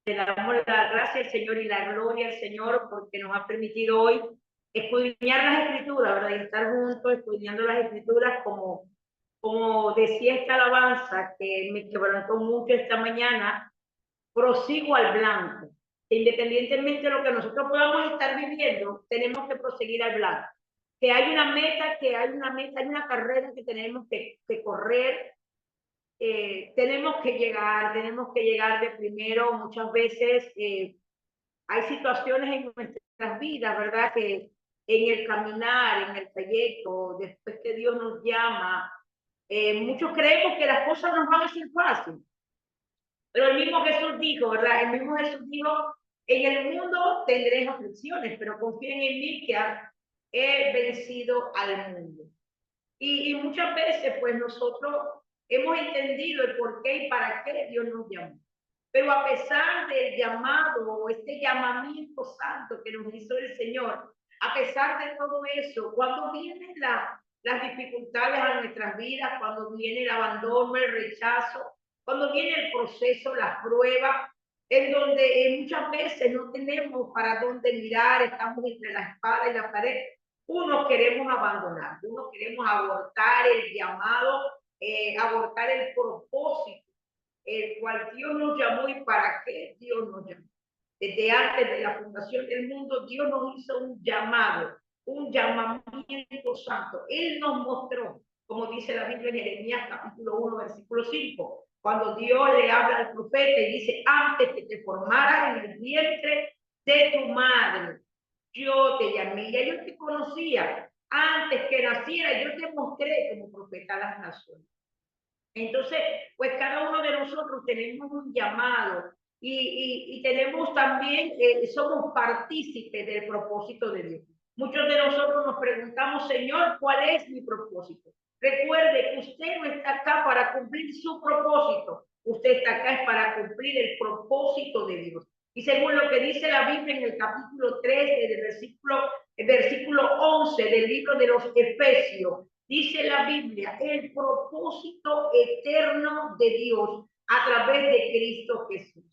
Le damos la gracia al Señor y la gloria al Señor porque nos ha permitido hoy escudriñar las escrituras, ¿verdad? Y estar juntos escudriñando las escrituras como decía esta alabanza que me quebrantó mucho esta mañana, prosigo al blanco. Independientemente de lo que nosotros podamos estar viviendo, tenemos que proseguir al blanco. Que hay una meta, hay una carrera que tenemos que correr, tenemos que llegar de primero. Muchas veces hay situaciones en nuestras vidas, ¿verdad? Que en el caminar, en el trayecto, después que Dios nos llama, muchos creemos que las cosas nos van a ser fáciles. Pero el mismo Jesús dijo, ¿verdad? El mismo Jesús dijo, en el mundo tendréis aflicciones, pero confíen en mí que he vencido al mundo. Y muchas veces, pues nosotros hemos entendido el por qué y para qué Dios nos llamó. Pero a pesar del llamado o este llamamiento santo que nos hizo el Señor, a pesar de todo eso, cuando vienen las dificultades a nuestras vidas, cuando viene el abandono, el rechazo, cuando viene el proceso, las pruebas, en donde muchas veces no tenemos para dónde mirar, estamos entre la espada y la pared, unos queremos abandonar, unos queremos abortar el llamado, abortar el propósito, el cual Dios nos llamó y para qué Dios nos llamó. Desde antes de la fundación del mundo, Dios nos hizo un llamado, un llamamiento santo. Él nos mostró, como dice la Biblia en Jeremías capítulo 1, versículo 5, cuando Dios le habla al profeta y dice, antes que te formara en el vientre de tu madre, yo te llamé, ya yo te conocía. Antes que naciera, yo te mostré como profeta a las naciones. Entonces, pues cada uno de nosotros tenemos un llamado y tenemos también, somos partícipes del propósito de Dios. Muchos de nosotros nos preguntamos, Señor, ¿cuál es mi propósito? Recuerde que usted no está acá para cumplir su propósito, usted está acá es para cumplir el propósito de Dios. Y según lo que dice la Biblia en el capítulo 3, el versículo 11 del libro de los Efesios, dice la Biblia, el propósito eterno de Dios a través de Cristo Jesús.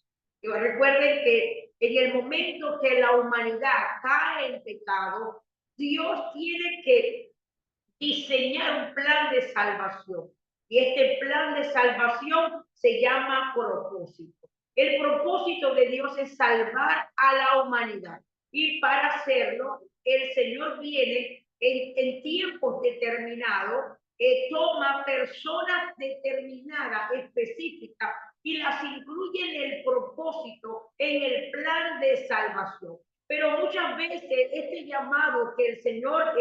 Recuerden que en el momento que la humanidad cae en pecado, Dios tiene que diseñar un plan de salvación. Y este plan de salvación se llama propósito. El propósito de Dios es salvar a la humanidad. Y para hacerlo, el Señor viene en tiempos determinados, toma personas determinadas, específicas, y las incluye en el propósito, en el plan de salvación. Pero muchas veces este llamado que el Señor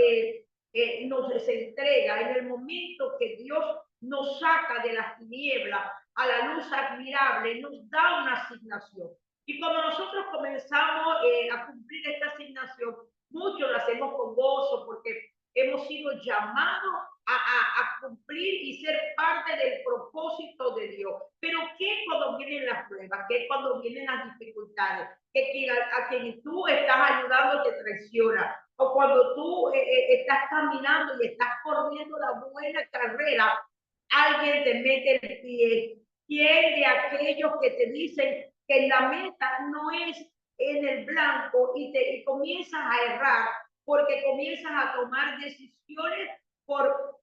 nos entrega en el momento que Dios nos saca de las tinieblas a la luz admirable, nos da una asignación. Y cuando nosotros comenzamos a cumplir esta asignación, muchos lo hacemos con gozo porque hemos sido llamados a cumplir y ser parte del propósito de Dios. Pero ¿qué cuando vienen las pruebas? ¿Qué cuando vienen las dificultades? Que a quien tú estás ayudando te traiciona. O cuando tú estás caminando y estás corriendo la buena carrera, alguien te mete el pie. ¿Quién de aquellos que te dicen que la meta no es en el blanco y comienzas a errar porque comienzas a tomar decisiones por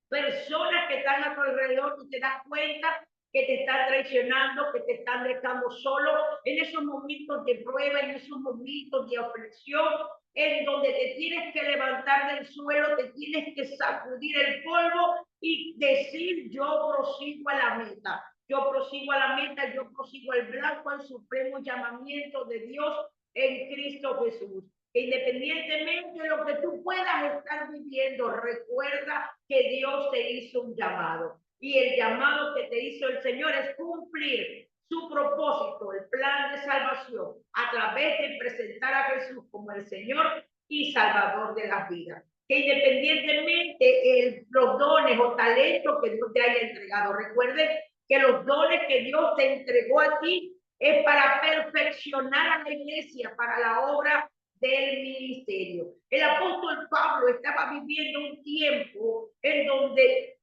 personas que están a tu alrededor y te das cuenta que te están traicionando, que te están dejando solo en esos momentos de prueba, en esos momentos de aflicción, en donde te tienes que levantar del suelo, te tienes que sacudir el polvo y decir, yo prosigo a la meta. Yo prosigo a la meta, yo prosigo al blanco, al supremo llamamiento de Dios en Cristo Jesús. Independientemente de lo que tú puedas estar viviendo, recuerda que Dios te hizo un llamado. Y el llamado que te hizo el Señor es cumplir su propósito, el plan de salvación, a través de presentar a Jesús como el Señor y Salvador de las vidas. Que independientemente los dones o talentos que Dios te haya entregado, recuerde que los dones que Dios te entregó a ti es para perfeccionar a la iglesia, para la obra del ministerio. El apóstol Pablo estaba viviendo un tiempo en donde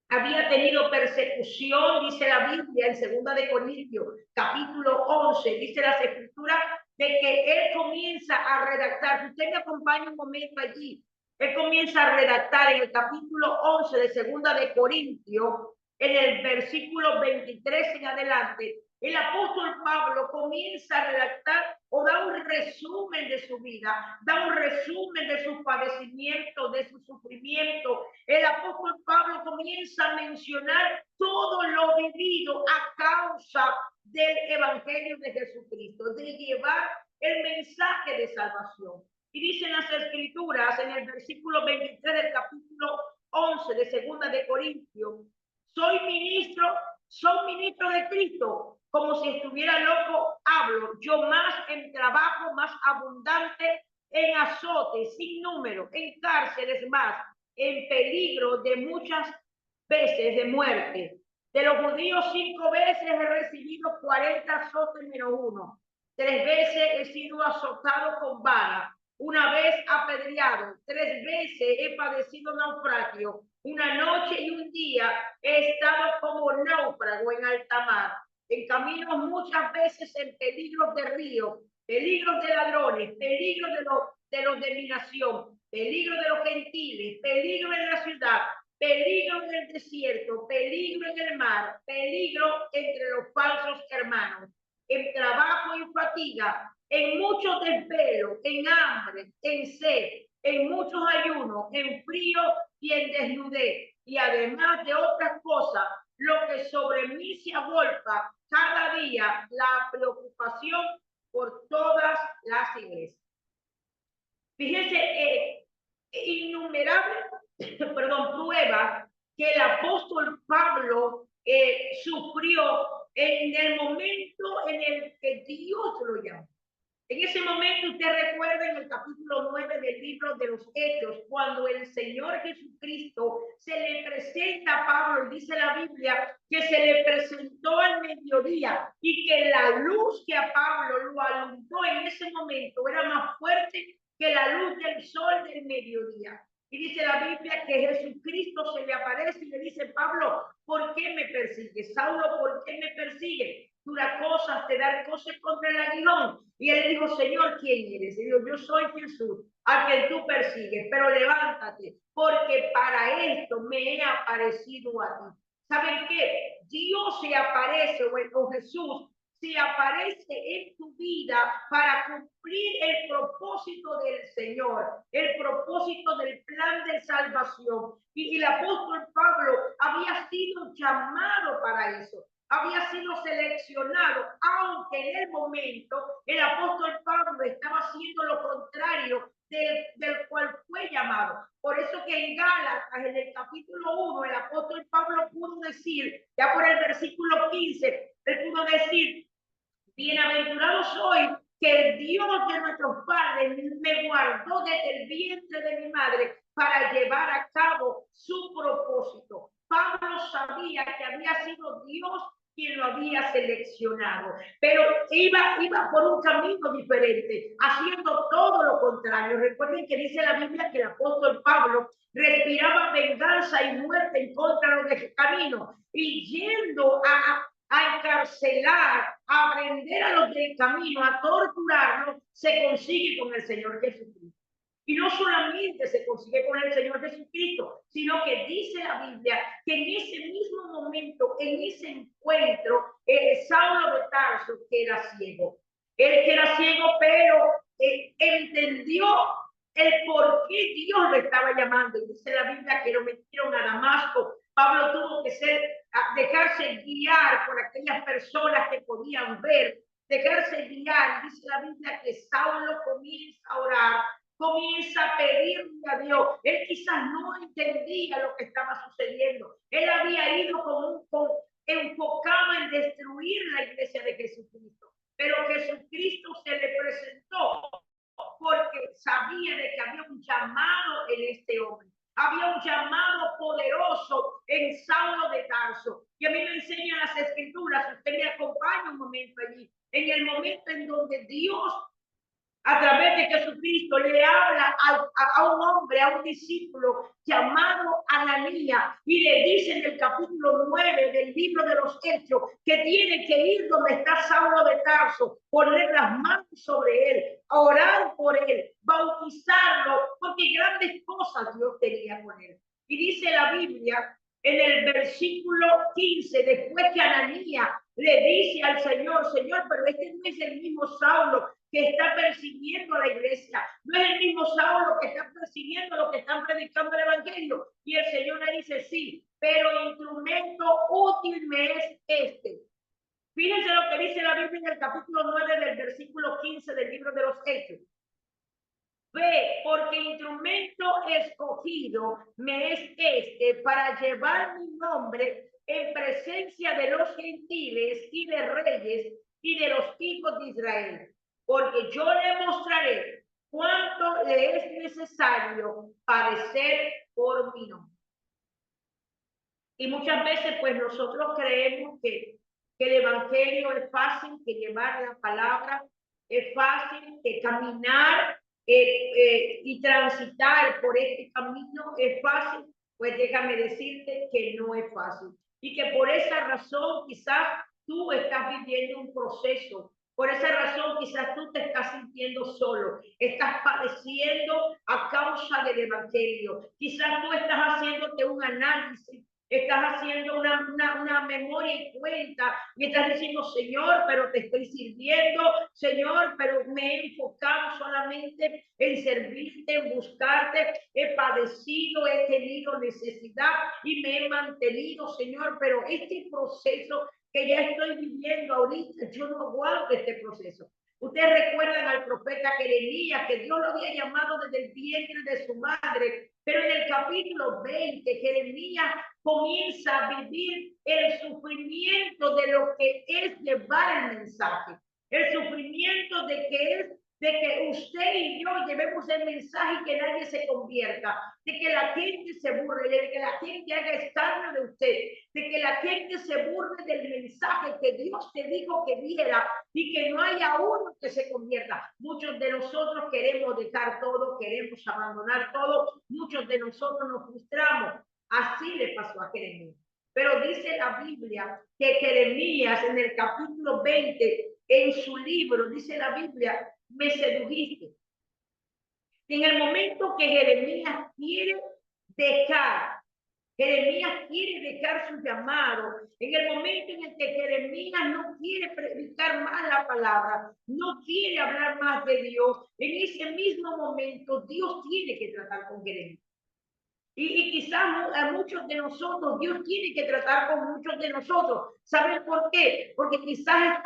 había tenido persecución, dice la Biblia en 2 Corintios, capítulo 11, dice las escrituras, de que él comienza a redactar. Si usted me acompaña un momento allí, él comienza a redactar en el capítulo 11 de 2 Corintios, en el versículo 23 en adelante. El apóstol Pablo comienza a redactar o da un resumen de su vida, da un resumen de sus padecimientos, de su sufrimiento. El apóstol Pablo comienza a mencionar todo lo vivido a causa del evangelio de Jesucristo, de llevar el mensaje de salvación. Y dicen las escrituras en el versículo 23 del capítulo 11 de Corintios, soy ministro de Cristo, como si estuviera loco hablo, yo más en trabajo, más abundante, en azotes sin número, en cárceles más, en peligro de muchas veces de muerte. De los judíos 5 veces he recibido 40 azotes menos 1. 3 veces he sido azotado con vara, 1 vez apedreado, 3 veces he padecido naufragio, 1 noche y 1 día he estado como náufrago en alta mar, en caminos muchas veces en peligros de río, peligros de ladrones, peligros de los de mi nación, peligro de los gentiles, peligro en la ciudad, peligro en el desierto, peligro en el mar, peligro entre los falsos hermanos, en trabajo y fatiga, en mucho desvelo, en hambre, en sed, en muchos ayunos, en frío y en desnudez, y además de otras cosas, lo que sobre mí se agolpa cada día, la preocupación por todas las iglesias. Fíjense, innumerables pruebas que el apóstol Pablo sufrió en el momento en el que Dios lo llamó. En ese momento, usted recuerda en el capítulo 9 del libro de los Hechos, cuando el Señor Jesucristo se le presenta a Pablo, y dice la Biblia que se le presentó al mediodía y que la luz que a Pablo lo alumbró en ese momento era más fuerte que la luz del sol del mediodía. Y dice la Biblia que Jesucristo se le aparece y le dice, Pablo, ¿por qué me persigues? Saulo, ¿por qué me persigues? Dura cosas, te dan cosas contra el aguijón. Y él dijo, Señor, ¿quién eres? Y dijo, yo soy Jesús, a quien tú persigues, pero levántate, porque para esto me he aparecido a ti. ¿Saben qué? Dios se aparece, o Jesús se aparece en tu vida para cumplir el propósito del Señor, el propósito del plan de salvación. Y el apóstol Pablo había sido llamado para eso, había sido seleccionado, aunque en el momento el apóstol Pablo estaba haciendo lo contrario del cual fue llamado. Por eso que en Gálatas, en el capítulo 1, el apóstol Pablo pudo decir, ya por el versículo 15, él pudo decir, bienaventurado soy que el Dios de nuestros padres me guardó desde el vientre de mi madre para llevar a cabo su propósito. Pablo sabía que había sido Dios quien lo había seleccionado, pero iba por un camino diferente, haciendo todo lo contrario. Recuerden que dice la Biblia que el apóstol Pablo respiraba venganza y muerte en contra de los camino, y yendo a encarcelar, a prender a los del camino, a torturarlos, se consigue con el Señor Jesucristo. Y no solamente se consigue con el Señor Jesucristo, sino que dice la Biblia que en ese mismo momento, en ese encuentro, Saulo de Tarso, que era ciego, él que era ciego, pero entendió el por qué Dios lo estaba llamando. Y dice la Biblia que lo metieron a Damasco. Pablo tuvo que dejarse guiar por aquellas personas que podían ver, dejarse guiar. Dice la Biblia que Saulo comienza a orar, comienza a pedirle a Dios. Él quizás no entendía lo que estaba sucediendo. Él había ido enfocado en destruir la iglesia de Jesucristo. Pero Jesucristo se le presentó porque sabía de que había un llamado en este hombre. Había un llamado poderoso en Saulo de Tarso. Y a mí me enseñan las escrituras, usted me acompaña un momento allí, en el momento en donde Dios a través de Jesucristo, le habla a un hombre, a un discípulo llamado Ananías, y le dice en el capítulo 9 del libro de los Hechos que tiene que ir donde está Saulo de Tarso, poner las manos sobre él, orar por él, bautizarlo, porque grandes cosas Dios tenía con él. Y dice la Biblia en el versículo 15, después que Ananías le dice al Señor, Señor, pero este no es el mismo Saulo que está persiguiendo a la iglesia, no es el mismo Saulo que está persiguiendo a los que están predicando el evangelio. Y el Señor le dice, sí, pero instrumento útil me es este. Fíjense lo que dice la Biblia en el capítulo 9 del versículo 15 del libro de los Hechos. Ve, porque instrumento escogido me es este para llevar mi nombre en presencia de los gentiles y de reyes y de los hijos de Israel, porque yo le mostraré cuánto le es necesario padecer por mi nombre. Y muchas veces pues nosotros creemos que el evangelio es fácil, que llevar la palabra es fácil, que caminar y transitar por este camino es fácil. Pues déjame decirte que no es fácil. Y que por esa razón quizás tú estás viviendo un proceso. Por esa razón quizás tú te estás sintiendo solo, estás padeciendo a causa del evangelio. Quizás tú estás haciéndote un análisis, estás haciendo una memoria y cuenta y estás diciendo, Señor, pero te estoy sirviendo, Señor, pero me he enfocado solamente en servirte, en buscarte, he padecido, he tenido necesidad y me he mantenido, Señor, pero este proceso que ya estoy viviendo ahorita, yo no aguanto este proceso. Ustedes recuerdan al profeta Jeremías, que Dios lo había llamado desde el vientre de su madre, pero en el capítulo 20, Jeremías comienza a vivir el sufrimiento de lo que es llevar el mensaje, el sufrimiento de que usted y yo llevemos el mensaje y que nadie se convierta, de que la gente se burle, de que la gente haga escándalo de usted, de que la gente se burle del mensaje que Dios te dijo que diera y que no haya uno que se convierta. Muchos de nosotros queremos dejar todo, queremos abandonar todo, muchos de nosotros nos frustramos. Así le pasó a Jeremías. Pero dice la Biblia que Jeremías en el capítulo 20, en su libro, dice la Biblia, me sedujiste. En el momento que Jeremías quiere dejar su llamado, en el momento en el que Jeremías no quiere predicar más la palabra, no quiere hablar más de Dios, en ese mismo momento Dios tiene que tratar con Jeremías. Y quizás a muchos de nosotros, Dios tiene que tratar con muchos de nosotros. ¿Saben por qué? Porque quizás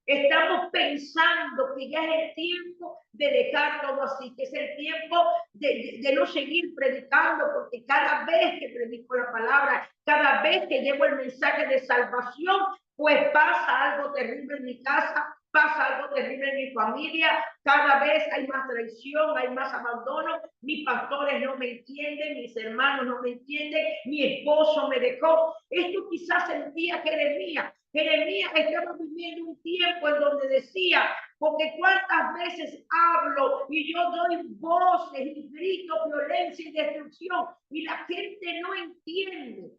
estamos pensando que ya es el tiempo de dejar todo así, que es el tiempo de no seguir predicando, porque cada vez que predico la palabra, cada vez que llevo el mensaje de salvación, pues pasa algo terrible en mi casa, pasa algo terrible en mi familia, cada vez hay más traición, hay más abandono, mis pastores no me entienden, mis hermanos no me entienden, mi esposo me dejó. Esto quizás sentía Jeremías. Jeremías estaba viviendo un tiempo en donde decía, porque cuántas veces hablo y yo doy voces y grito violencia y destrucción y la gente no entiende.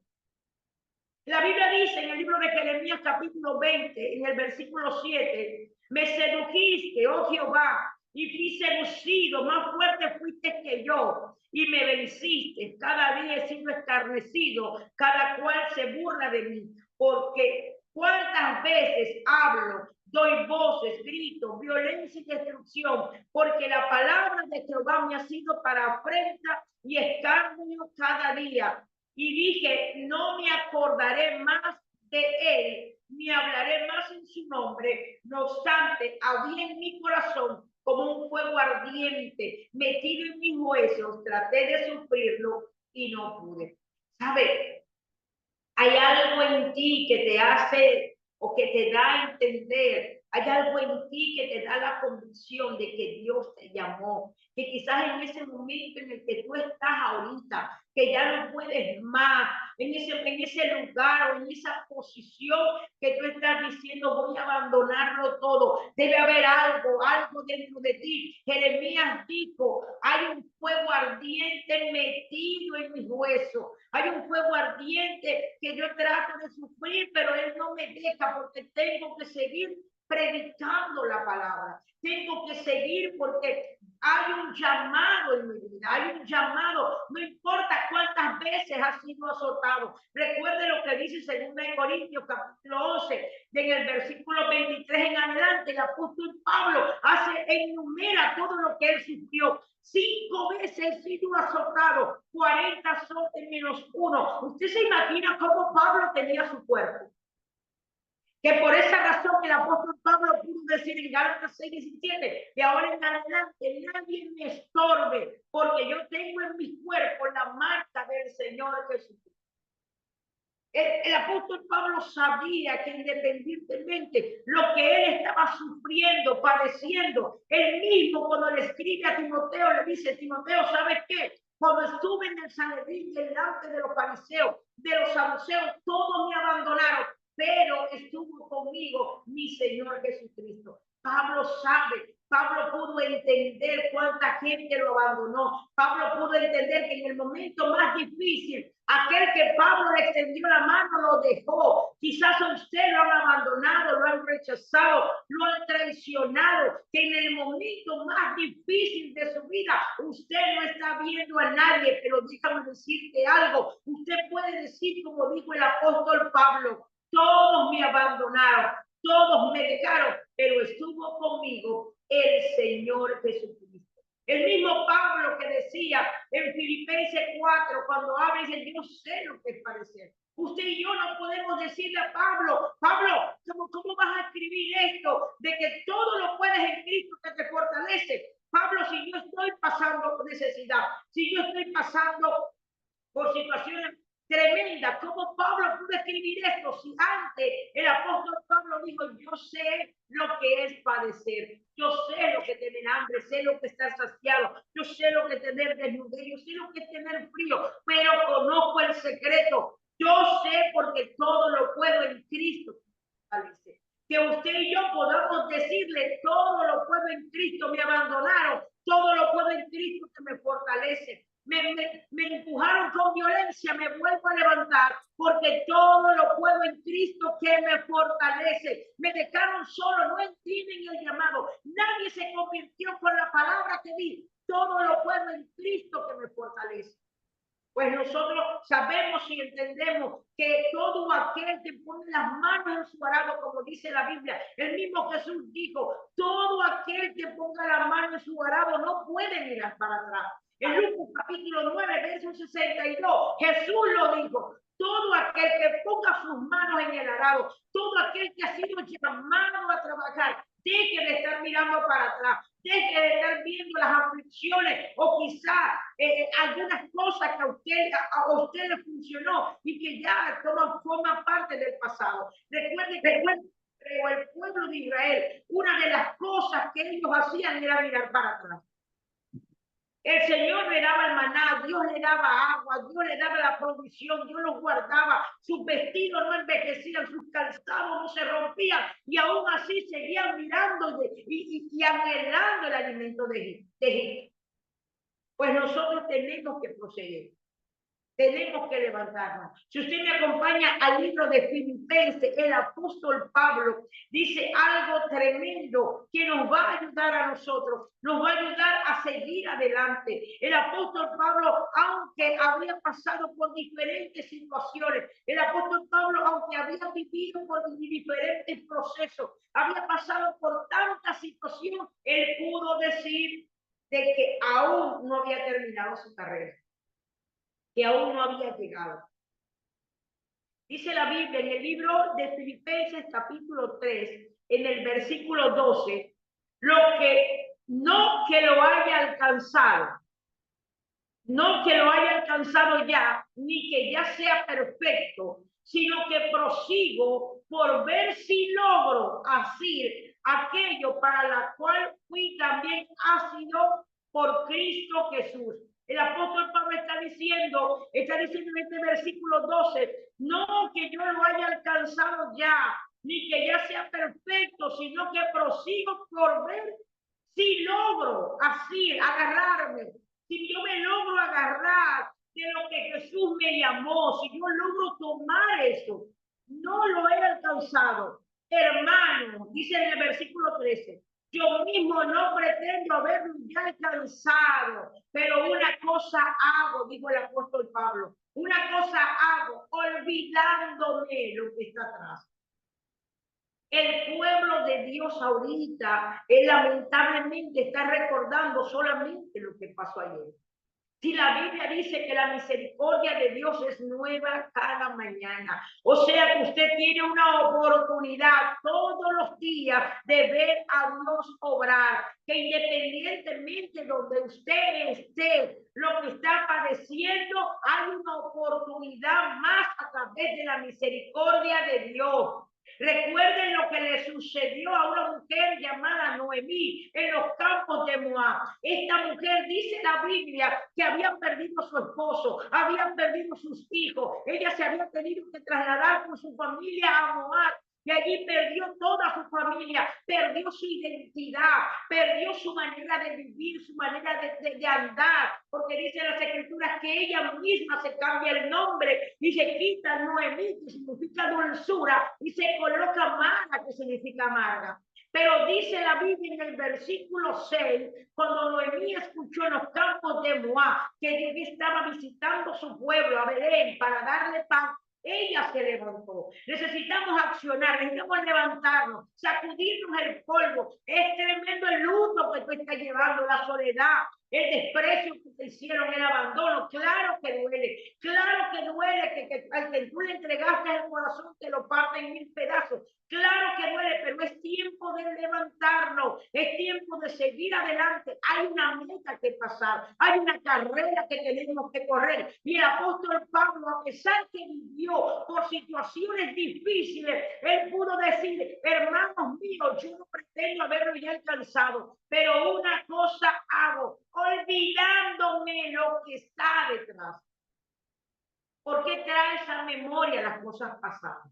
La Biblia dice en el libro de Jeremías capítulo 20, en el versículo 7, me sedujiste, oh Jehová, y fui seducido, más fuerte fuiste que yo, y me venciste. Cada día he sido escarnecido, cada cual se burla de mí, porque cuántas veces hablo, doy voces, grito, violencia y destrucción, porque la palabra de Jehová me ha sido para afrenta y escarnio cada día. Y dije, no me acordaré más de él, ni hablaré más en su nombre. No obstante, había en mi corazón como un fuego ardiente, metido en mis huesos, traté de sufrirlo y no pude. ¿Sabe? Hay algo en ti que te hace o que te da a entender Hay algo en ti que te da la convicción de que Dios te llamó, que quizás en ese momento en el que tú estás ahorita, que ya no puedes más, en ese lugar o en esa posición que tú estás diciendo, voy a abandonarlo todo. Debe haber algo dentro de ti. Jeremías dijo, hay un fuego ardiente metido en mis huesos. Hay un fuego ardiente que yo trato de sufrir, pero él no me deja porque tengo que seguir predicando la palabra. Tengo que seguir porque hay un llamado en mi vida, hay un llamado, no importa cuántas veces ha sido azotado. Recuerde lo que dice 2 Corintios capítulo 11, en el versículo 23 en adelante, el apóstol Pablo enumera todo lo que él sufrió. 5 veces ha sido azotado, 40 azotes menos 1. Usted se imagina cómo Pablo tenía su cuerpo. Que por esa razón el apóstol Pablo pudo decir en Gálatas 6:17, de ahora en adelante nadie me estorbe, porque yo tengo en mi cuerpo la marca del Señor Jesucristo. El apóstol Pablo sabía que independientemente lo que él estaba sufriendo, padeciendo, él mismo cuando le escribe a Timoteo, le dice, Timoteo, ¿sabes qué? Cuando estuve en el Sanedrín delante de los fariseos, de los saduceos, todos me abandonaron, pero estuvo conmigo mi Señor Jesucristo. Pablo sabe, Pablo pudo entender cuánta gente lo abandonó. Pablo pudo entender que en el momento más difícil, aquel que Pablo le extendió la mano lo dejó. Quizás a usted lo han abandonado, lo han rechazado, lo han traicionado, que en el momento más difícil de su vida usted no está viendo a nadie, pero déjame decirte algo. Usted puede decir, como dijo el apóstol Pablo, todos me abandonaron, todos me dejaron, pero estuvo conmigo el Señor Jesucristo. El mismo Pablo que decía en Filipenses 4, cuando habla, dice, yo sé lo que es padecer. Usted y yo no podemos decirle a Pablo, ¿cómo vas a escribir esto? De que todo lo puedes en Cristo que te fortalece. Pablo, si yo estoy pasando por necesidad, si yo estoy pasando por situaciones tremenda. ¿Cómo Pablo pudo escribir esto? Si antes el apóstol Pablo dijo, yo sé lo que es padecer, yo sé lo que es tener hambre, sé lo que es estar saciado, yo sé lo que es tener desnudez, yo sé lo que es tener frío, pero conozco el secreto. Yo sé porque todo lo puedo en Cristo. Que usted y yo podamos decirle, todo lo puedo en Cristo, me abandonaron, todo lo puedo en Cristo que me fortalece. Me empujaron con violencia, me vuelvo a levantar, porque todo lo puedo en Cristo que me fortalece. Me dejaron solo, no entienden el llamado. Nadie se convirtió con la palabra que di. Todo lo puedo en Cristo que me fortalece. Pues nosotros sabemos y entendemos que todo aquel que pone las manos en su arado, como dice la Biblia, el mismo Jesús dijo, todo aquel que ponga las manos en su arado no puede mirar para atrás. En Lucas capítulo 9, verso 62, Jesús lo dijo, todo aquel que ponga sus manos en el arado, todo aquel que ha sido llamado a trabajar, deje de estar mirando para atrás, deje de estar viendo las aflicciones o quizás algunas cosas que a usted le funcionó y que ya forman parte del pasado. Recuerde que el pueblo de Israel, una de las cosas que ellos hacían era mirar para atrás. El Señor le daba el maná, Dios le daba agua, Dios le daba la provisión, Dios los guardaba, sus vestidos no envejecían, sus calzados no se rompían y aún así seguían mirando y anhelando el alimento de Egipto. Pues nosotros tenemos que proceder. Tenemos que levantarnos. Si usted me acompaña al libro de Filipenses, el apóstol Pablo dice algo tremendo que nos va a ayudar a nosotros, nos va a ayudar a seguir adelante. El apóstol Pablo, aunque había pasado por diferentes situaciones, el apóstol Pablo, aunque había vivido por diferentes procesos, había pasado por tanta situación, él pudo decir de que aún no había terminado su carrera, que aún no había llegado. Dice la Biblia en el libro de Filipenses capítulo 3, en el versículo 12, no que lo haya alcanzado, no que lo haya alcanzado ya, ni que ya sea perfecto, sino que prosigo por ver si logro hacer aquello para la cual fui también ácido por Cristo Jesús. El apóstol Pablo está diciendo en este versículo 12, no que yo lo haya alcanzado ya, ni que ya sea perfecto, sino que prosigo por ver si logro así agarrarme, si yo me logro agarrar de lo que Jesús me llamó, si yo logro tomar eso. No lo he alcanzado. Hermano, dice en el versículo 13, yo mismo no pretendo haberlo ya alcanzado, pero una cosa hago, dijo el apóstol Pablo, una cosa hago, olvidándome lo que está atrás. El pueblo de Dios ahorita, lamentablemente está recordando solamente lo que pasó ayer. Si la Biblia dice que la misericordia de Dios es nueva cada mañana, o sea que usted tiene una oportunidad todos los días de ver a Dios obrar, que independientemente de donde usted esté, lo que está padeciendo, hay una oportunidad más a través de la misericordia de Dios. Recuerden lo que le sucedió a una mujer llamada Noemí en los campos de Moab. Esta mujer, dice la Biblia, que había perdido a su esposo, había perdido sus hijos. Ella se había tenido que trasladar con su familia a Moab. Y allí perdió toda su familia, perdió su identidad, perdió su manera de vivir, su manera de andar, porque dice las escrituras que ella misma se cambia el nombre y se quita Noemí, que significa dulzura, y se coloca Mara, que significa amarga. Pero dice la Biblia en el versículo 6, cuando Noemí escuchó en los campos de Moab que Dios estaba visitando su pueblo, a Belén, para darle pan, ella se levantó. Necesitamos accionar, necesitamos levantarnos, sacudirnos el polvo. Es tremendo el luto que tú estás llevando, la soledad, el desprecio que te hicieron, el abandono. Claro que duele que al que tú le entregaste el corazón te lo parte en 1000 pedazos. Claro que duele, pero es tiempo de levantarnos, es tiempo de seguir adelante. Hay una meta que pasar, hay una carrera que tenemos que correr. Y el apóstol Pablo, a pesar que vivió por situaciones difíciles, él pudo decir, hermanos míos, yo no pretendo haberlo ya alcanzado, pero una cosa hago, olvidándome lo que está detrás. ¿Por qué traes a memoria las cosas pasadas?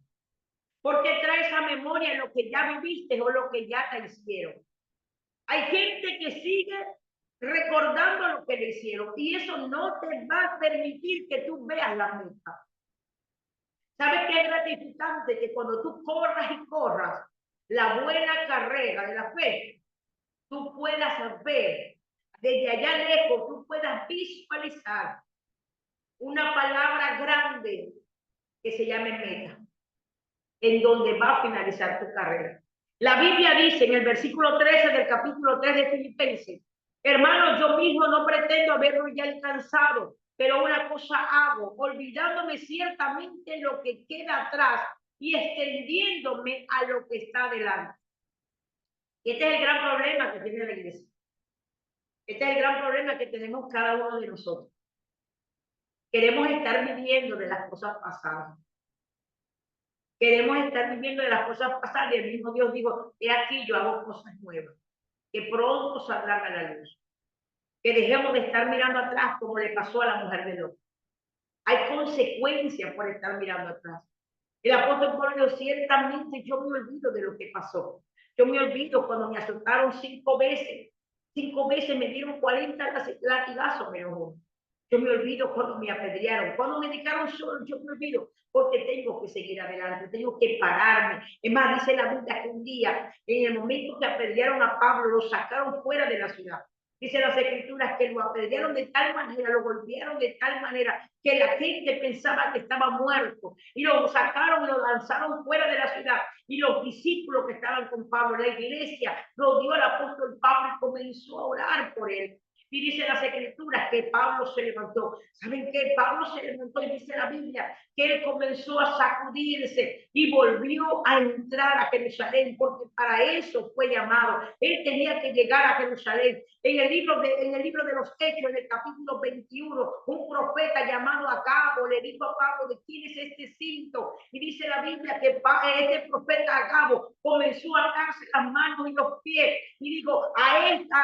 ¿Por qué traes a memoria lo que ya viviste o lo que ya te hicieron? Hay gente que sigue recordando lo que le hicieron y eso no te va a permitir que tú veas la meta. ¿Sabes qué es gratificante? Que cuando tú corras y corras la buena carrera de la fe, tú puedas ver desde allá lejos, tú puedas visualizar una palabra grande que se llame meta, en donde va a finalizar tu carrera. La Biblia dice en el versículo 13 del capítulo 3 de Filipenses, hermanos, yo mismo no pretendo haberlo ya alcanzado, pero una cosa hago, olvidándome ciertamente lo que queda atrás y extendiéndome a lo que está delante. Este es el gran problema que tiene la iglesia. Este es el gran problema que tenemos cada uno de nosotros. Queremos estar viviendo de las cosas pasadas. Queremos estar viviendo de las cosas pasadas y el mismo Dios dijo, he aquí yo hago cosas nuevas, que pronto saldrán a la luz. Que dejemos de estar mirando atrás como le pasó a la mujer de Lot. Hay consecuencias por estar mirando atrás. El apóstol Pablo dijo, ciertamente yo me olvido de lo que pasó. Yo me olvido cuando me azotaron 5 veces. 5 veces me dieron 40 latigazos menos uno. Yo me olvido cuando me apedrearon, cuando me dejaron solo, yo me olvido, porque tengo que seguir adelante, tengo que pararme. Es más, dice la Biblia que un día, en el momento que apedrearon a Pablo, lo sacaron fuera de la ciudad. Dice las escrituras que lo apedrearon de tal manera, lo golpearon de tal manera que la gente pensaba que estaba muerto y lo sacaron y lo lanzaron fuera de la ciudad. Y los discípulos que estaban con Pablo, la iglesia, rodeó al apóstol Pablo y comenzó a orar por él. Y dice las escrituras que Pablo se levantó. ¿Saben qué? Pablo se levantó y dice la Biblia que él comenzó a sacudirse y volvió a entrar a Jerusalén, porque para eso fue llamado. Él tenía que llegar a Jerusalén. En el libro de los Hechos, en el capítulo 21, un profeta llamado Agabo le dijo a Pablo: ¿de quién es este cinto? Y dice la Biblia que este profeta Agabo comenzó a atarse las manos y los pies y dijo: a este,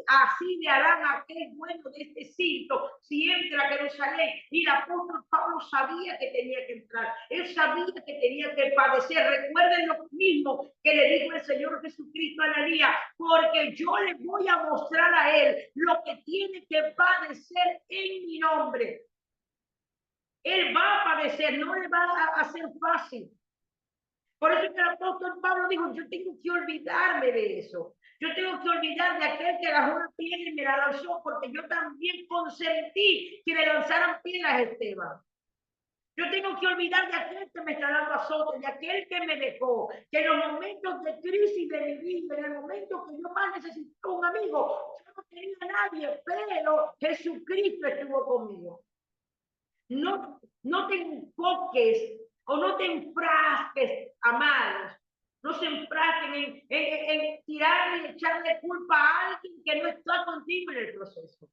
así le harán a aquel dueño de este cinto si entra a Jerusalén. Y el apóstol Pablo sabía que tenía que entrar, él sabía que tenía que padecer. Recuerden lo mismo que le dijo el Señor Jesucristo a Ananías: porque yo le voy a mostrar a él lo que tiene que padecer en mi nombre. Él va a padecer, no le va a ser fácil. Por eso que el apóstol Pablo dijo: yo tengo que olvidarme de eso. Yo tengo que olvidar de aquel que agarró una piedra y me la lanzó, porque yo también consentí que le lanzaran piedras a Esteban. Yo tengo que olvidar de aquel que me está dando azote, de aquel que me dejó, que en los momentos de crisis de mi vida, en el momento que yo más necesito un amigo, yo no tenía a nadie, pero Jesucristo estuvo conmigo. No te enfoques o no te enfrasques, amados. No se enfrasquen en tirarle y echarle culpa a alguien que no está contigo en el proceso.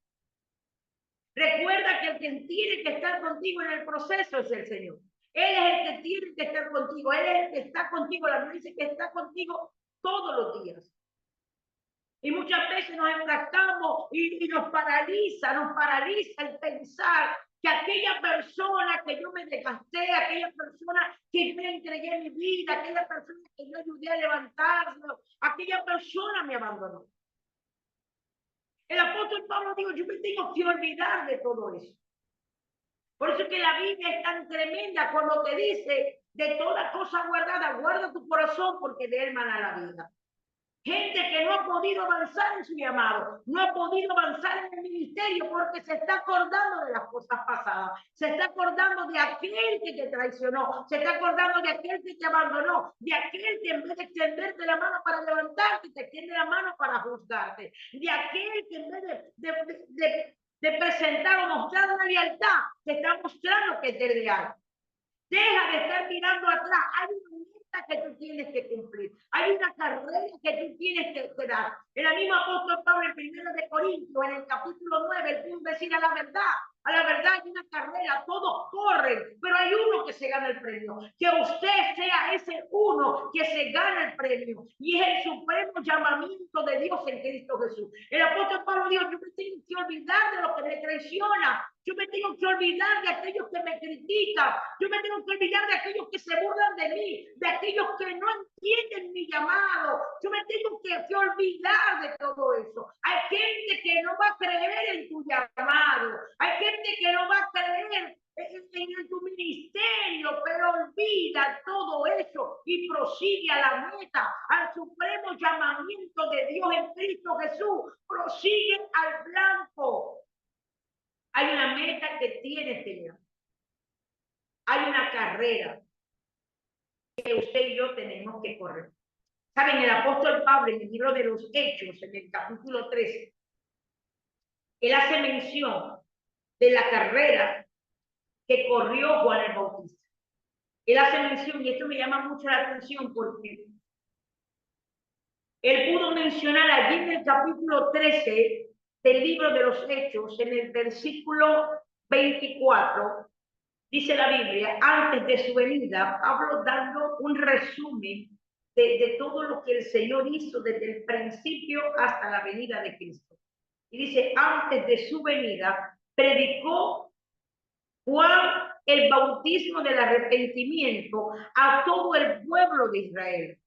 Recuerda que el que tiene que estar contigo en el proceso es el Señor. Él es el que tiene que estar contigo. Él es el que está contigo. La Biblia dice que está contigo todos los días. Y muchas veces nos enfrascamos y nos paraliza el pensar que aquella persona que yo me desgasté, aquella persona que me entregué mi vida, aquella persona que yo ayudé a levantarlo, aquella persona me abandonó. El apóstol Pablo dijo: yo me tengo que olvidar de todo eso. Por eso es que la Biblia es tan tremenda cuando te dice: de toda cosa guardada, guarda tu corazón, porque de él mana la vida. Gente que no ha podido avanzar en su llamado, no ha podido avanzar en el ministerio porque se está acordando de las cosas pasadas, se está acordando de aquel que te traicionó, se está acordando de aquel que te abandonó, de aquel que en vez de extenderte la mano para levantarte, te extiende la mano para juzgarte, de aquel que en vez de presentar o mostrar una lealtad, te está mostrando que es leal. Deja de estar mirando atrás. Hay una meta que tú tienes que cumplir. Hay una carrera que tú tienes que dar. El mismo apóstol Pablo en 1 de Corintios, en el capítulo 9, él pudo decir: a la verdad hay una carrera, todos corren, pero hay uno que se gana el premio. Que usted sea ese uno que se gana el premio. Y es el supremo llamamiento de Dios en Cristo Jesús. El apóstol Pablo dijo: yo me tengo que olvidar de lo que me traiciona. Yo me tengo que olvidar de aquellos que me critican. Yo me tengo que olvidar de aquellos que se burlan de mí, de aquellos que no entienden mi llamado. Yo me tengo que olvidar de todo eso. Hay gente que no va a creer en tu llamado. Hay gente que no va a creer en tu ministerio, pero olvida todo eso y prosigue a la meta, al supremo llamamiento de Dios en Cristo Jesús. Prosigue al blanco. Hay una meta que tienes que llegar. Hay una carrera que usted y yo tenemos que correr. Saben, el apóstol Pablo en el libro de los Hechos, en el capítulo 13, él hace mención de la carrera que corrió Juan el Bautista. Él hace mención, y esto me llama mucho la atención porque él pudo mencionar allí en el capítulo 13 del libro de los Hechos, en el versículo 24, dice la Biblia, antes de su venida, Pablo dando un resumen de todo lo que el Señor hizo desde el principio hasta la venida de Cristo. Y dice: antes de su venida, predicó Juan el bautismo del arrepentimiento a todo el pueblo de Israel.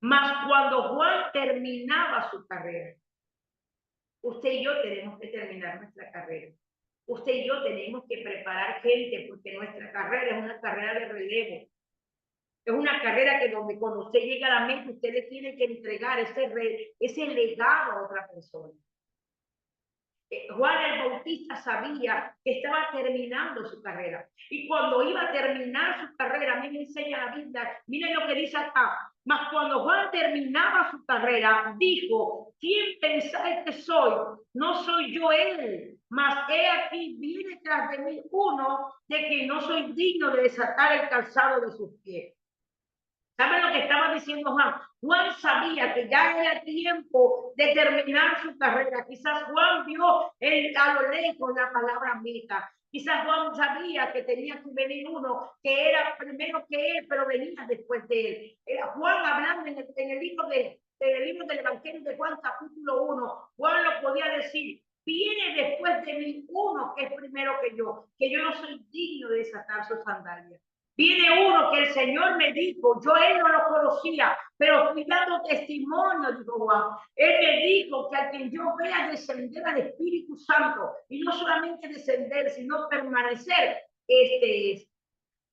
Mas cuando Juan terminaba su carrera, usted y yo tenemos que terminar nuestra carrera. Usted y yo tenemos que preparar gente, porque nuestra carrera es una carrera de relevo. Es una carrera que donde cuando usted llega a la meta, usted le tiene que entregar ese legado a otra persona. Juan el Bautista sabía que estaba terminando su carrera. Y cuando iba a terminar su carrera, a mí me enseña la Biblia, miren lo que dice acá: Mas cuando Juan terminaba su carrera, dijo: ¿quién pensáis que soy? No soy yo él, mas he aquí viene tras de mí uno de que no soy digno de desatar el calzado de sus pies. ¿Saben lo que estaba diciendo Juan? Juan sabía que ya era tiempo de terminar su carrera. Quizás Juan vio a lo lejos la palabra meta. Quizás Juan sabía que tenía que venir uno que era primero que él, pero venía después de él. Era Juan hablando en el libro del Evangelio de Juan, capítulo 1. Juan lo podía decir: viene después de mí uno que es primero que yo no soy digno de desatar sus sandalias. Viene uno que el Señor me dijo, yo él no lo conocía, pero fui dando testimonio, dijo Juan. Él me dijo que a quien yo vea descender al Espíritu Santo, y no solamente descender, sino permanecer, este es.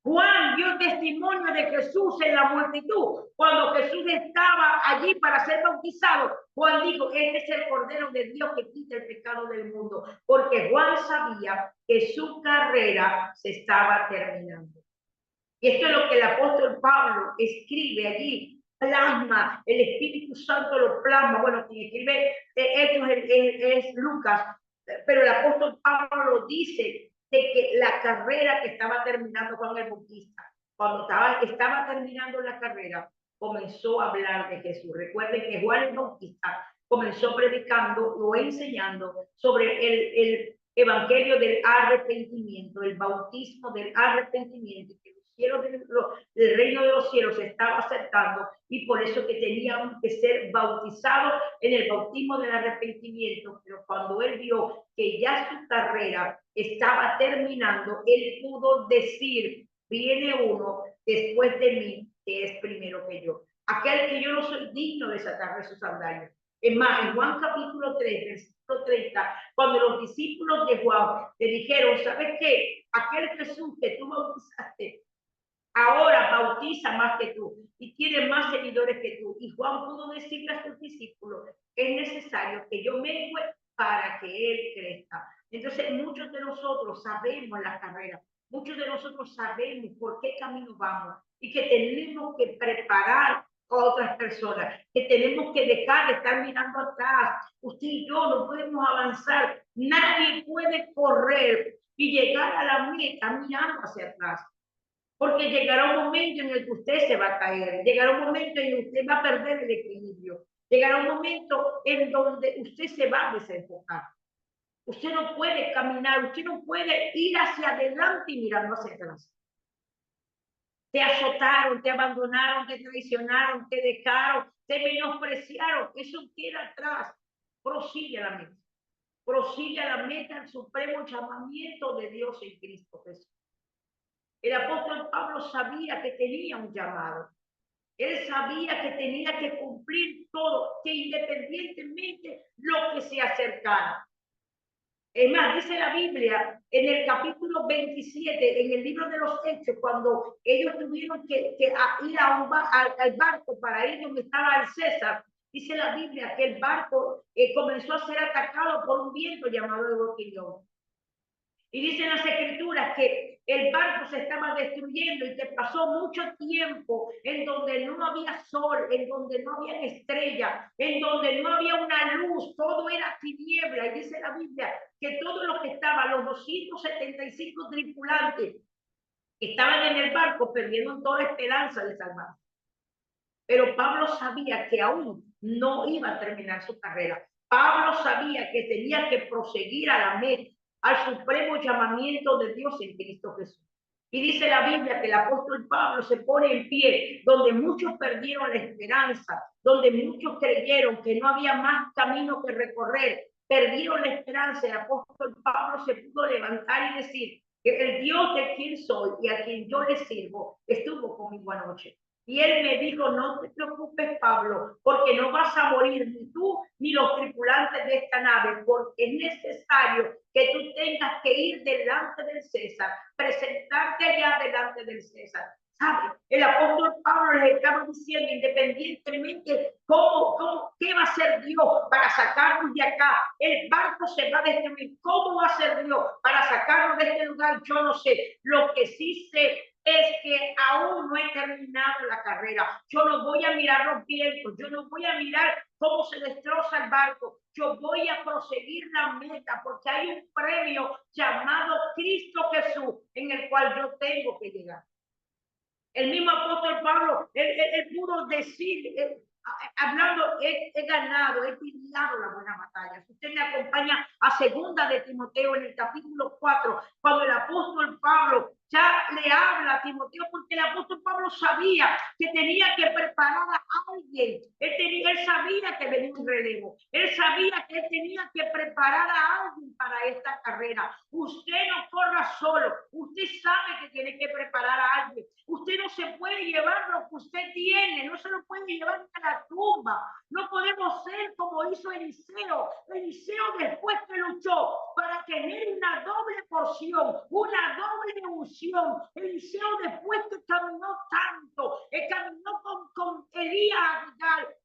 Juan dio testimonio de Jesús en la multitud. Cuando Jesús estaba allí para ser bautizado, Juan dijo: este es el Cordero de Dios que quita el pecado del mundo. Porque Juan sabía que su carrera se estaba terminando. Y esto es lo que el apóstol Pablo escribe allí, plasma, el Espíritu Santo lo plasma. Bueno, quien escribe esto es Lucas, pero el apóstol Pablo dice de que la carrera que estaba terminando Juan el Bautista, cuando estaba terminando la carrera, comenzó a hablar de Jesús. Recuerden que Juan el Bautista comenzó predicando o enseñando sobre el evangelio del arrepentimiento, el bautismo del arrepentimiento, el reino de los cielos se estaba acercando, y por eso que teníamos que ser bautizados en el bautismo del arrepentimiento. Pero cuando él vio que ya su carrera estaba terminando, él pudo decir: viene uno después de mí que es primero que yo, aquel que yo no soy digno de desatarle sus sandalias. Es más, en Juan capítulo 3, versículo 30, cuando los discípulos de Juan le dijeron: ¿sabes qué? Aquel Jesús que tú bautizaste ahora bautiza más que tú y tiene más seguidores que tú. Y Juan pudo decirle a sus discípulos: es necesario que yo mengue para que él crezca. Entonces, muchos de nosotros sabemos la carrera, muchos de nosotros sabemos por qué camino vamos, y que tenemos que preparar a otras personas, que tenemos que dejar de estar mirando atrás. Usted y yo no podemos avanzar. Nadie puede correr y llegar a la meta mirando hacia atrás. Porque llegará un momento en el que usted se va a caer, llegará un momento en el que usted va a perder el equilibrio, llegará un momento en donde usted se va a desenfocar. Usted no puede caminar, usted no puede ir hacia adelante y mirando hacia atrás. Te azotaron, te abandonaron, te traicionaron, te dejaron, te menospreciaron. Eso queda atrás. Prosigue a la meta. Prosigue a la meta, el supremo llamamiento de Dios en Cristo Jesús. El apóstol Pablo sabía que tenía un llamado. Él sabía que tenía que cumplir todo, que independientemente lo que se acercara. Es más, dice la Biblia en el capítulo 27, en el libro de los Hechos, cuando ellos tuvieron que ir al barco para ir donde estaba el César, dice la Biblia que el barco comenzó a ser atacado por un viento llamado Evoquillón. Y dicen las escrituras que el barco se estaba destruyendo y que pasó mucho tiempo en donde no había sol, en donde no había estrella, en donde no había una luz, todo era tiniebla. Y dice la Biblia que todos los que estaban, los 275 tripulantes, estaban en el barco, perdieron toda esperanza de salvarse. Pero Pablo sabía que aún no iba a terminar su carrera. Pablo sabía que tenía que proseguir a la meta, al supremo llamamiento de Dios en Cristo Jesús. Y dice la Biblia que el apóstol Pablo se pone en pie donde muchos perdieron la esperanza, donde muchos creyeron que no había más camino que recorrer, perdieron la esperanza. El apóstol Pablo se pudo levantar y decir que el Dios de quien soy y a quien yo le sirvo estuvo conmigo anoche. Y él me dijo: no te preocupes, Pablo, porque no vas a morir ni tú ni los tripulantes de esta nave, porque es necesario que tú tengas que ir delante del César, presentarte allá delante del César, ¿Sabe? El apóstol Pablo les estaba diciendo, independientemente qué va a hacer Dios para sacarnos de acá, el barco se va a destruir, ¿cómo va a ser Dios para sacarnos de este lugar? Yo no sé. Lo que sí sé es que aún no he terminado la carrera. Yo no voy a mirar los vientos, yo no voy a mirar cómo se destroza el barco. Yo voy a proseguir la meta porque hay un premio llamado Cristo Jesús en el cual yo tengo que llegar. El mismo apóstol Pablo, él pudo decir, hablando, he ganado, he peleado la buena batalla. Si usted me acompaña a segunda de Timoteo en el capítulo 4, cuando el apóstol Pablo ya le habla a Timoteo, porque el apóstol Pablo sabía que tenía que preparar a alguien. Él sabía que venía un relevo. Él sabía que él tenía que preparar a alguien para esta carrera. Usted no corra solo. Usted sabe que tiene que preparar a alguien. Usted no se puede llevar lo que usted tiene. No se lo puede llevar a la tumba. No podemos ser como hizo Eliseo. Eliseo, después que luchó para tener una doble porción, una doble unción. Eliseo, después que caminó tanto, caminó con Elías,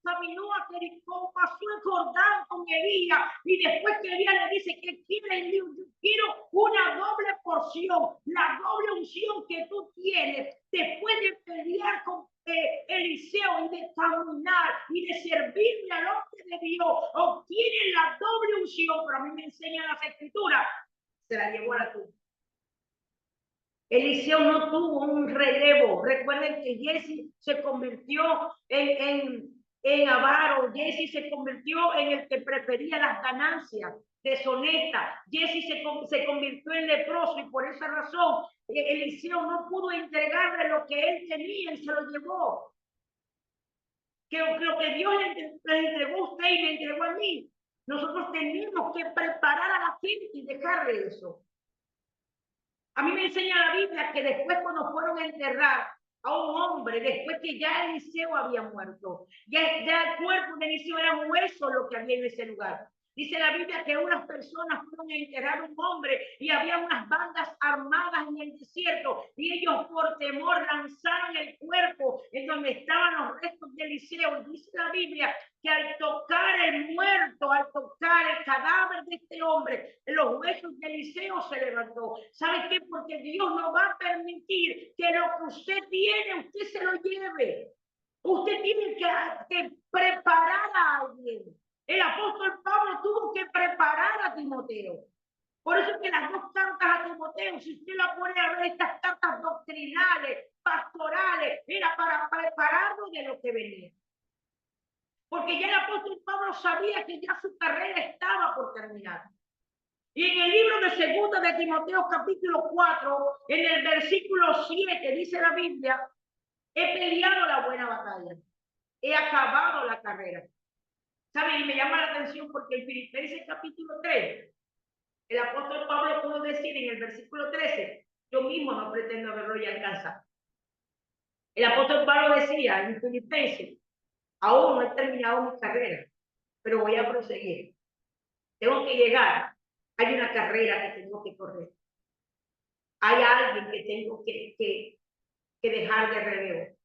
caminó a Jericó, pasó el Jordán con Elías, y después que Elías le dice que quiere, yo quiero una doble porción, la doble unción que tú tienes, después de pelear con Eliseo y de caminar y de servirle al hombre de Dios, obtiene la doble unción. Pero a mí me enseñan las escrituras, se la llevó a la tumba. Eliseo no tuvo un relevo. Recuerden que Jesse se convirtió en avaro. Jesse se convirtió en el que prefería las ganancias deshonestas. Jesse se convirtió en leproso, y por esa razón Eliseo no pudo entregarle lo que él tenía y se lo llevó. Que lo que Dios le entregó a usted y me entregó a mí, nosotros tenemos que preparar a la gente y dejarle eso. A mí me enseña la Biblia que después, cuando fueron a enterrar a un hombre, después que ya Eliseo había muerto, ya el cuerpo de Eliseo era hueso lo que había en ese lugar. Dice la Biblia que unas personas fueron a enterrar a un hombre y había unas bandas armadas en el desierto, y ellos por temor lanzaron el cuerpo en donde estaban los restos de Eliseo. Dice la Biblia que al tocar el muerto, al tocar el cadáver de este hombre, los huesos de Eliseo se levantó. ¿Sabe qué? Porque Dios no va a permitir que lo que usted tiene, usted se lo lleve. Usted tiene que preparar a alguien. El apóstol Pablo tuvo que preparar a Timoteo. Por eso es que las dos cartas a Timoteo, si usted la pone a ver, estas cartas doctrinales, pastorales, era para prepararlo de lo que venía. Porque ya el apóstol Pablo sabía que ya su carrera estaba por terminar. Y en el libro de segunda de Timoteo, capítulo 4, en el versículo 7, dice la Biblia: he peleado la buena batalla, he acabado la carrera. ¿Saben? Y me llama la atención porque en Filipenses capítulo 3, el apóstol Pablo pudo decir en el versículo 13: yo mismo no pretendo haberlo ya alcanzado. El apóstol Pablo decía en Filipenses: aún no he terminado mi carrera, pero voy a proseguir. Tengo que llegar. Hay una carrera que tengo que correr. Hay alguien que tengo que dejar de relevo.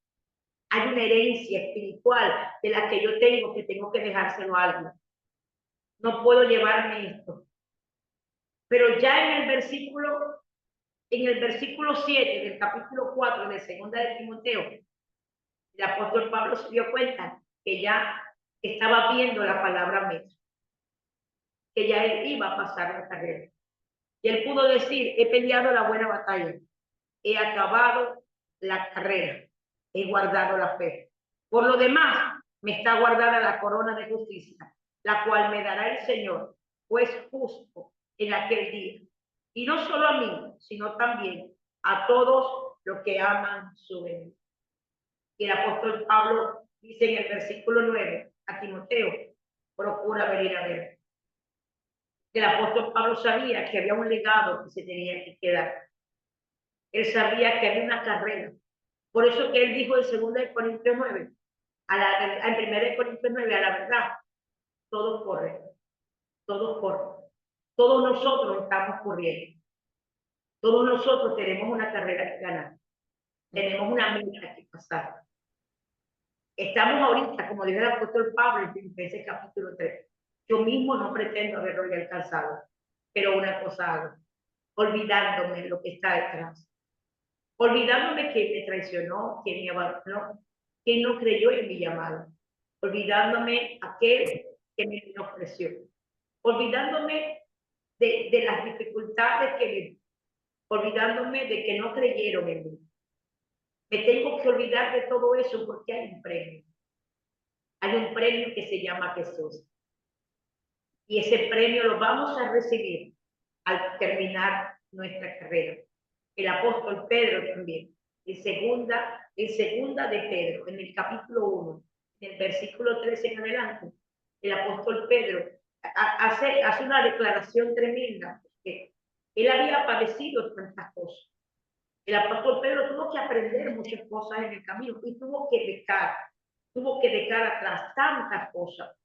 Hay una herencia espiritual de la que yo tengo que dejárselo a alguien. No puedo llevarme esto. Pero ya en el versículo 7 del capítulo 4 de segunda de Timoteo, el apóstol Pablo se dio cuenta que ya estaba viendo la palabra meta, que ya él iba a pasar la carrera. Y él pudo decir: he peleado la buena batalla, he acabado la carrera, he guardado la fe. Por lo demás, me está guardada la corona de justicia, la cual me dará el Señor, pues justo en aquel día. Y no solo a mí, sino también a todos los que aman su venida. Y el apóstol Pablo dice en el versículo 9 a Timoteo: procura venir a ver. El apóstol Pablo sabía que había un legado que se tenía que quedar. Él sabía que había una carrera. Por eso que él dijo en 2 Corintios 9, en 1 Corintios 9, a la verdad, todos corren, todos corren. Todos nosotros estamos corriendo. Todos nosotros tenemos una carrera que ganar. Tenemos una meta que pasar. Estamos ahorita, como dijo el apóstol Pablo en Filipenses capítulo 3. Yo mismo no pretendo haberlo ya alcanzado, pero una cosa hago, olvidándome de lo que está detrás, olvidándome que me traicionó, que me abandonó, que no creyó en mi llamado, olvidándome aquel que me menospreció, olvidándome de las dificultades que viví, olvidándome de que no creyeron en mí. Me tengo que olvidar de todo eso porque hay un premio. Hay un premio que se llama Jesús. Y ese premio lo vamos a recibir al terminar nuestra carrera. El apóstol Pedro también. En segunda de Pedro, en el capítulo 1, en el versículo 13 en adelante, el apóstol Pedro hace una declaración tremenda, porque él había padecido tantas cosas. El apóstol Pedro tuvo que aprender muchas cosas en el camino y tuvo que dejar atrás tantas cosas.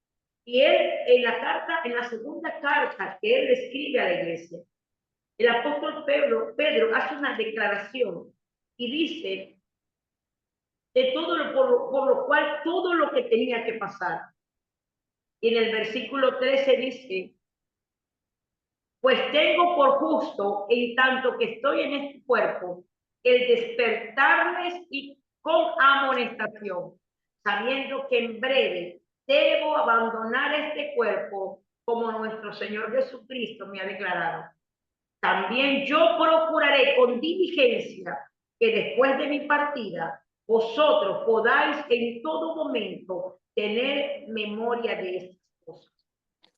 Y él en la segunda carta que él escribe a la iglesia, el apóstol Pedro hace una declaración y dice de por lo cual todo lo que tenía que pasar. Y en el versículo 13 dice, pues tengo por justo, en tanto que estoy en este cuerpo, el despertarles y con amonestación, sabiendo que en breve debo abandonar este cuerpo como nuestro Señor Jesucristo me ha declarado. También yo procuraré con diligencia que después de mi partida vosotros podáis en todo momento tener memoria de estas cosas,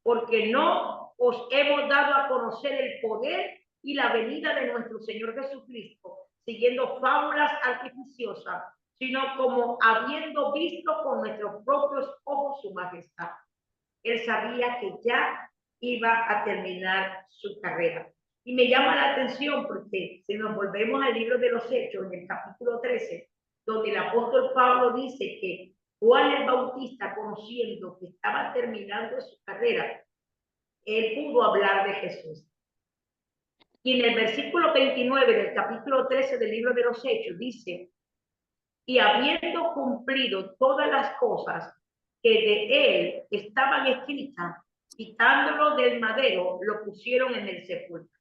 porque no os hemos dado a conocer el poder y la venida de nuestro Señor Jesucristo, siguiendo fábulas artificiosas, sino como habiendo visto con nuestros propios ojos su majestad. Él sabía que ya iba a terminar su carrera. Y me llama la atención porque si nos volvemos al libro de los Hechos, en el capítulo 13, donde el apóstol Pablo dice que Juan el Bautista, conociendo que estaba terminando su carrera, él pudo hablar de Jesús. Y en el versículo 29 del capítulo 13 del libro de los Hechos dice, y habiendo cumplido todas las cosas que de él estaban escritas, quitándolo del madero, lo pusieron en el sepulcro.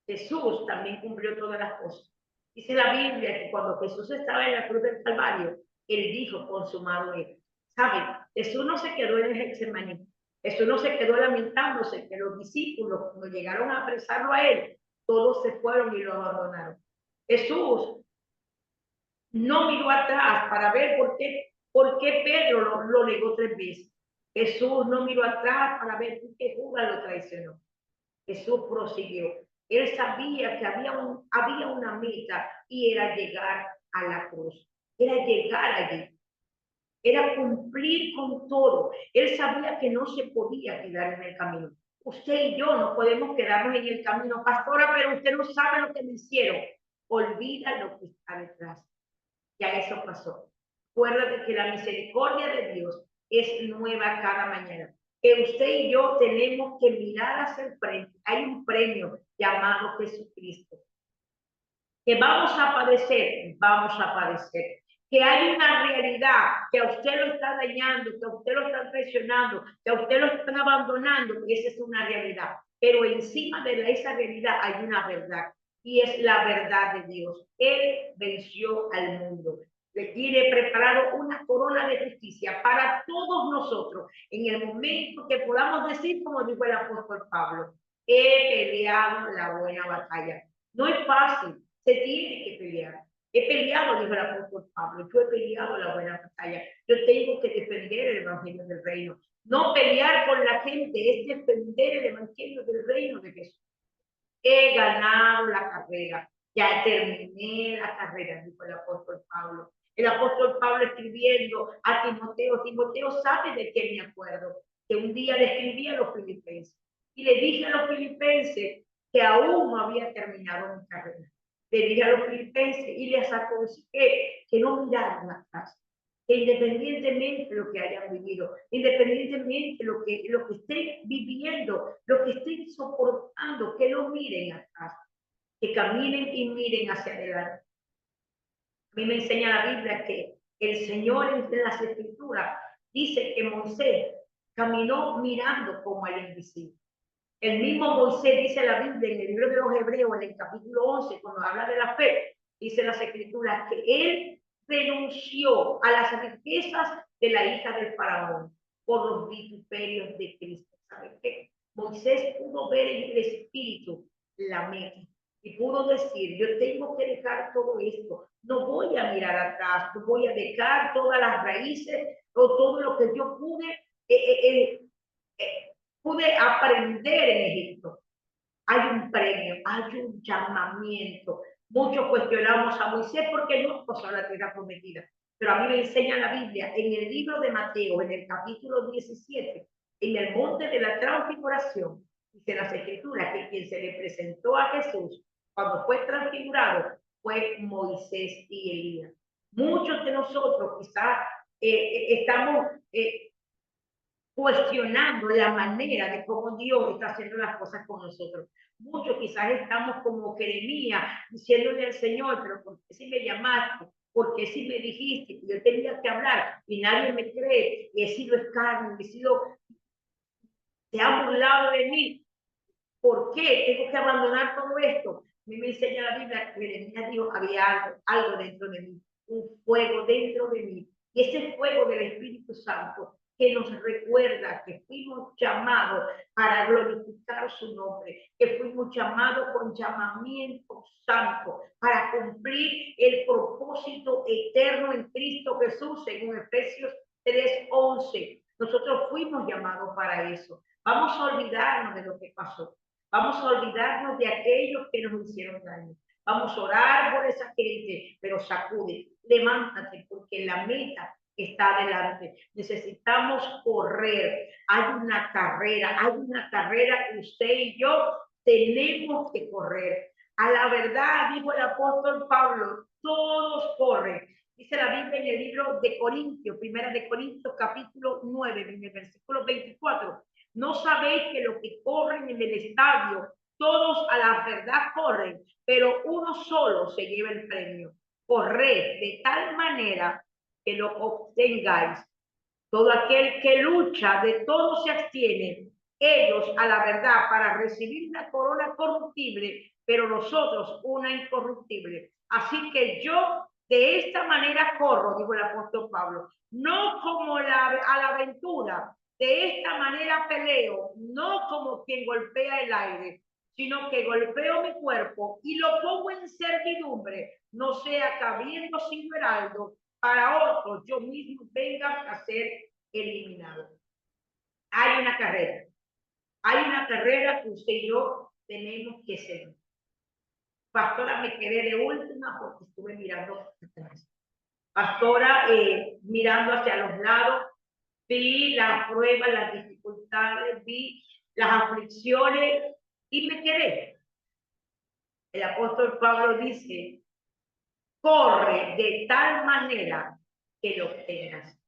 Jesús también cumplió todas las cosas. Dice la Biblia que cuando Jesús estaba en la cruz del Calvario, él dijo, consumado es. ¿Saben? Jesús no se quedó en el Getsemaní. Jesús no se quedó lamentándose que los discípulos, cuando llegaron a apresarlo a él, todos se fueron y lo abandonaron. Jesús no miró atrás para ver por qué Pedro lo negó 3 veces. Jesús no miró atrás para ver por qué Judas lo traicionó. Jesús prosiguió. Él sabía que había una meta y era llegar a la cruz. Era llegar allí. Era cumplir con todo. Él sabía que no se podía quedar en el camino. Usted y yo no podemos quedarnos en el camino. Pastora, pero usted no sabe lo que me hicieron. Olvida lo que está detrás. Ya eso pasó. Acuérdate que la misericordia de Dios es nueva cada mañana. Que usted y yo tenemos que mirar hacia el frente. Hay un premio llamado Jesucristo. Que vamos a padecer, vamos a padecer. Que hay una realidad que a usted lo está dañando, que a usted lo están traicionando, que a usted lo están abandonando, esa es una realidad. Pero encima de esa realidad hay una verdad, y es la verdad de Dios. Él venció al mundo. Le tiene preparado una corona de justicia para todos nosotros en el momento que podamos decir, como dijo el apóstol Pablo, he peleado la buena batalla. No es fácil, se tiene que pelear. He peleado, dijo el apóstol Pablo, yo he peleado la buena batalla. Yo tengo que defender el evangelio del reino. No pelear con la gente, es defender el evangelio del reino de Jesús. He ganado la carrera, ya terminé la carrera, dijo el apóstol Pablo. El apóstol Pablo escribiendo a Timoteo, Timoteo sabe de qué me acuerdo, que un día le escribí a los filipenses y le dije a los filipenses que aún no había terminado mi carrera. Le dije a los filipenses y les aconsejé que no miraran atrás, que independientemente de lo que hayan vivido, independientemente de lo que estén viviendo, lo que estén soportando, que no miren atrás, que caminen y miren hacia adelante. A mí me enseña la Biblia que el Señor en las Escrituras dice que Moisés caminó mirando como al invisible. El mismo Moisés dice la Biblia en el libro de los Hebreos, en el capítulo 11, cuando habla de la fe, dice las Escrituras que él renunció a las riquezas de la hija del faraón por los vituperios de Cristo. ¿Sabe qué? Moisés pudo ver en el espíritu la meta y pudo decir, yo tengo que dejar todo esto, no voy a mirar atrás, no voy a dejar todas las raíces o todo lo que yo pude aprender en Egipto. Hay un premio, hay un llamamiento. Muchos cuestionamos a Moisés porque no pasó la tierra prometida. Pero a mí me enseña la Biblia en el libro de Mateo, en el capítulo 17, en el monte de la transfiguración, dice las Escrituras que quien se le presentó a Jesús cuando fue transfigurado fue Moisés y Elías. Muchos de nosotros quizás estamos cuestionando la manera de cómo Dios está haciendo las cosas con nosotros. Muchos quizás estamos como Jeremías diciéndole al Señor, pero ¿por qué si me llamaste? ¿Por qué si me dijiste que yo tenía que hablar y nadie me cree? Y he sido escarnio, se ha burlado de mí. ¿Por qué tengo que abandonar todo esto? A mí me enseña la Biblia que Jeremías dijo, había algo dentro de mí, un fuego dentro de mí. Y ese fuego del Espíritu Santo que nos recuerda que fuimos llamados para glorificar su nombre, que fuimos llamados con llamamiento santo para cumplir el propósito eterno en Cristo Jesús, según Efesios 3:11. Nosotros fuimos llamados para eso. Vamos a olvidarnos de lo que pasó. Vamos a olvidarnos de aquellos que nos hicieron daño. Vamos a orar por esa gente, pero sacude, levántate, porque la meta está adelante. Necesitamos correr. Hay una carrera que usted y yo tenemos que correr. A la verdad, dijo el apóstol Pablo, todos corren. Dice la Biblia en el libro de Corintios, primera de Corintios, capítulo 9, en el versículo 24. ¿No sabéis que los que corren en el estadio, todos a la verdad corren, pero uno solo se lleva el premio? Corred de tal manera que lo obtengáis. Todo aquel que lucha, de todo se abstiene. Ellos a la verdad para recibir una corona corruptible, pero nosotros una incorruptible. Así que yo de esta manera corro, dijo el apóstol Pablo, no como a la aventura, de esta manera peleo, no como quien golpea el aire, sino que golpeo mi cuerpo y lo pongo en servidumbre, no sea que habiendo sido heraldo para otros yo mismo venga a ser eliminado. Hay una carrera que usted y yo tenemos que seguir. Pastora, me quedé de última porque estuve mirando atrás. Pastora, mirando hacia los lados, vi las pruebas, las dificultades, vi las aflicciones y me quedé. El apóstol Pablo dice, corre de tal manera que lo obtengas.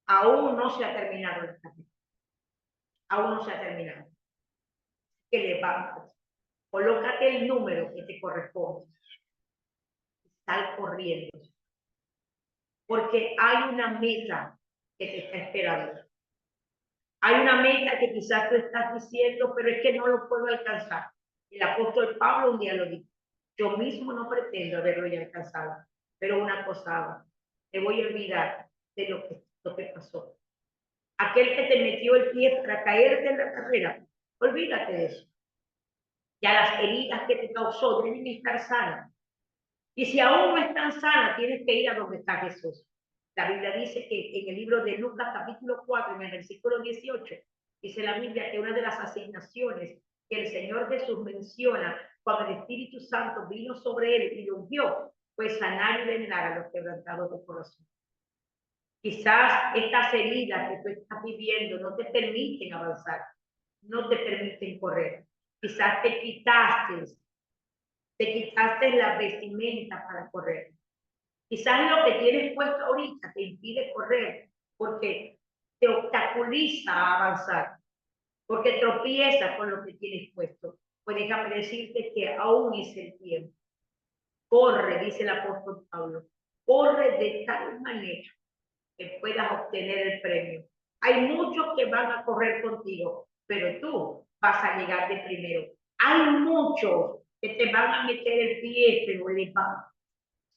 Aún no se ha terminado el camino. Aún no se ha terminado. Que levantes. Colócate el número que te corresponde. Sal corriendo. Porque hay una meta que te está esperando. Hay una meta que quizás tú estás diciendo, pero es que no lo puedo alcanzar. El apóstol Pablo un día lo dijo. Yo mismo no pretendo haberlo ya alcanzado. Pero una cosa hago. Te voy a olvidar de lo que pasó. Aquel que te metió el pie para caerte en la carrera, olvídate de eso. Ya las heridas que te causó deben estar sanas. Y si aún no están sanas, tienes que ir a donde está Jesús. La Biblia dice que en el libro de Lucas capítulo 4, en el versículo 18, dice la Biblia que una de las asignaciones que el Señor Jesús menciona cuando el Espíritu Santo vino sobre él y lo ungió, fue sanar y vendar a los quebrantados de corazón. Quizás estas heridas que tú estás viviendo no te permiten avanzar, no te permiten correr. Quizás te quitaste la vestimenta para correr. Quizás lo que tienes puesto ahorita te impide correr porque te obstaculiza a avanzar, porque tropiezas con lo que tienes puesto. Pues déjame decirte que aún es el tiempo. corre, dice el apóstol Pablo, corre de tal manera que puedas obtener el premio. Hay muchos que van a correr contigo, pero tú vas a llegar de primero. Hay muchos que te van a meter el pie, pero le van.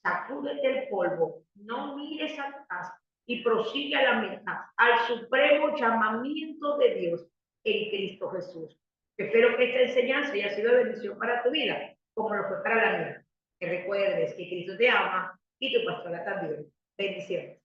Sacúdete el polvo, no mires atrás y prosigue a la meta, al supremo llamamiento de Dios en Cristo Jesús. Espero que esta enseñanza haya sido de bendición para tu vida, como lo fue para la mía. Que recuerdes que Cristo te ama y tu pastora también. Bendiciones.